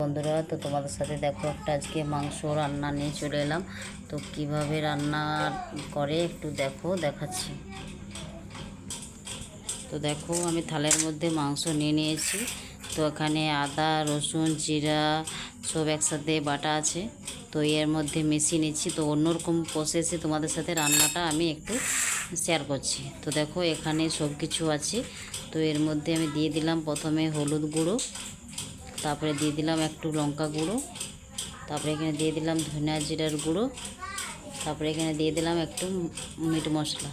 বন্ধুরা, তো তোমাদের সাথে দেখো একটা আজকে মাংস রান্না নিয়ে চলে এলাম। তো কিভাবে রান্না করে একটু দেখাচ্ছি। তো দেখো আমি থালের মধ্যে মাংস নিয়ে নিয়েছি। তো এখানে আদা রসুন জিরা সব একসাথে বাটা আছে। তো এর মধ্যে মিশিয়ে নিচ্ছি। তো অন্যরকম প্রসেসে তোমাদের সাথে রান্নাটা আমি একটু শেয়ার করছি। তো দেখো এখানে সব কিছু আছে। তো এর মধ্যে আমি দিয়ে দিলাম প্রথমে হলুদ গুঁড়ো, তারপরে দিয়ে দিলাম একটু লঙ্কা গুঁড়ো, তারপরে এখানে দিয়ে দিলাম ধনিয়া জিরার গুঁড়ো, তারপরে এখানে দিয়ে দিলাম একটু মিট মশলা।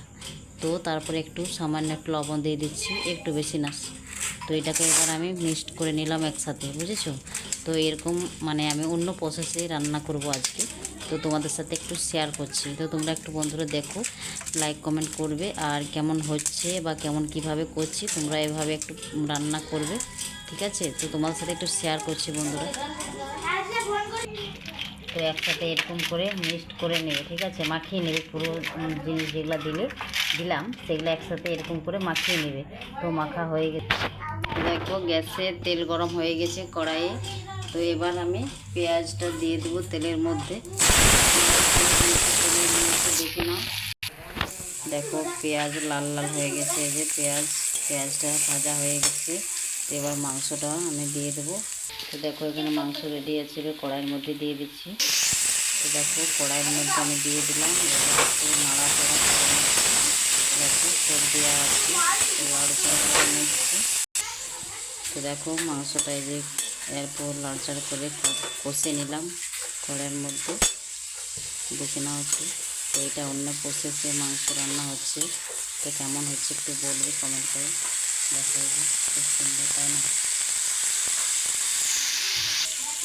তো তারপরে একটু সামান্য একটু লবণ দিয়ে দিচ্ছি, একটু বেশি না। তো এটাকে এবার আমি মিক্সড করে নিলাম একসাথে, বুঝেছো? তো এরকম মানে আমি অন্য প্রসেসে রান্না করব আজকে। তো তোমাদের সাথে একটু শেয়ার করছি। তো তোমরা একটু বন্ধুরা দেখো, লাইক কমেন্ট করবে, আর কেমন হচ্ছে বা কেমন কিভাবে করছি তোমরা এভাবে একটু রান্না করবে, ঠিক আছে? তো তোমাদের সাথে একটু শেয়ার করছি বন্ধুরা। তো একসাথে এরকম করে মিক্সড করে নেবে, ঠিক আছে? মাখিয়ে নেবে পুরো জিনিস যেগুলো দিলাম সেগুলো একসাথে এরকম করে মাখিয়ে নেবে। তো মাখা হয়ে গেছে, দেখো গ্যাসে তেল গরম হয়ে গেছে কড়াইয়ে। তো এবার আমি পেঁয়াজটা দিয়ে দেবো তেলের মধ্যে। দেখে নাও, দেখো পেঁয়াজ লাল লাল হয়ে গেছে। এই যে পেঁয়াজটা ভাজা হয়ে গেছে। তো এবার মাংসটা আমি দিয়ে দেবো। তো দেখো এখানে মাংস রেডি আছে, কড়াইয়ের মধ্যে দিয়ে দিচ্ছি। তো দেখো কড়াইয়ের মধ্যে আমি দিয়ে দিলাম। একটু নাড়াচাড়া করে নিচ্ছি। দেখো সব দেওয়া আছে, নাড়াচাড়া করে নিচ্ছি। তো দেখো মাংসটা এই যে এরপর নাড়াচাড়া করে কষে নিলাম কড়াইয়ের মধ্যে, দেখে নাও একটু। তো এটা অন্য প্রসেসে মাংস রান্না হচ্ছে। তো কেমন হচ্ছে একটু বলবে কমেন্ট করে। দেখো খুব সুন্দর, তাই না?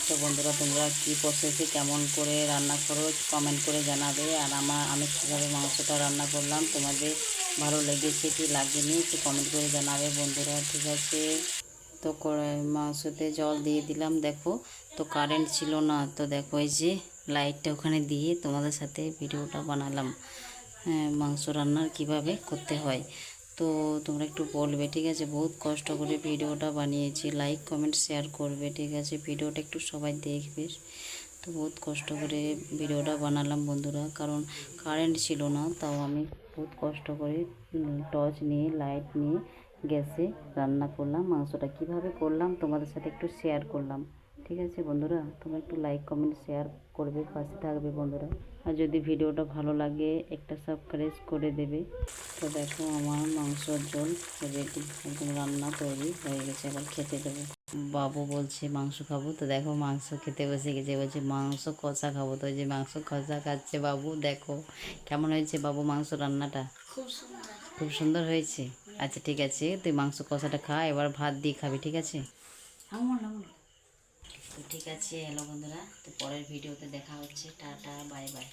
তো বন্ধুরা তোমরা কী প্রসেসে কেমন করে রান্না করো কমেন্ট করে জানাবে। আর আমি কীভাবে মাংসটা রান্না করলাম তোমাদের ভালো লেগেছে কি লাগেনি একটু কমেন্ট করে জানাবে বন্ধুরা, ঠিক আছে? তো মাংসতে জল দিয়ে দিলাম। দেখো তো কারেন্ট ছিল না, তো দেখো এই যে লাইটটা ওখানে দিয়ে তোমাদের সাথে ভিডিওটা বানালাম। হ্যাঁ, মাংস রান্নার কিভাবে করতে হয়। তো তোমরা একটু বলবে, ঠিক আছে? বহুত কষ্ট করে ভিডিওটা বানিয়েছি, লাইক কমেন্ট শেয়ার করবে, ঠিক আছে? ভিডিওটা একটু সবাই দেখবে। তো বহুত কষ্ট করে ভিডিওটা বানালাম বন্ধুরা, কারণ কারেন্ট ছিল না। তাও আমি বহুত কষ্ট করে টর্চ নিয়ে লাইট নিয়ে গ্যাসে রান্না করলাম। মাংসটা কিভাবে করলাম তোমাদের সাথে একটু শেয়ার করলাম, ঠিক আছে বন্ধুরা? তোমরা একটু লাইক কমেন্ট শেয়ার করবে, পাশে থাকবে বন্ধুরা। আর যদি ভিডিওটা ভালো লাগে একটা সাবস্ক্রাইব করে দেবে। তো দেখো আমার মাংসর ঝোল রেডি, একদম রান্না তৈরি হয়ে গেছে। এবার খেতে দেবো। বাবু বলছে মাংস খাবো। তো দেখো মাংস খেতে বসে গেছে, বলছে মাংস কষা খাবো। তো ওই যে মাংস কষা খাচ্ছে বাবু। দেখো কেমন হয়েছে বাবু মাংস রান্নাটা? খুব সুন্দর হয়েছে। আচ্ছা ঠিক আছে, তুই মাংস কষাটা খা, এবার ভাত দিয়ে খাবি, ঠিক আছে? তো ঠিক আছে, হ্যালো বন্ধুরা, তো পরের ভিডিওতে দেখা হচ্ছে। Tata bye bye.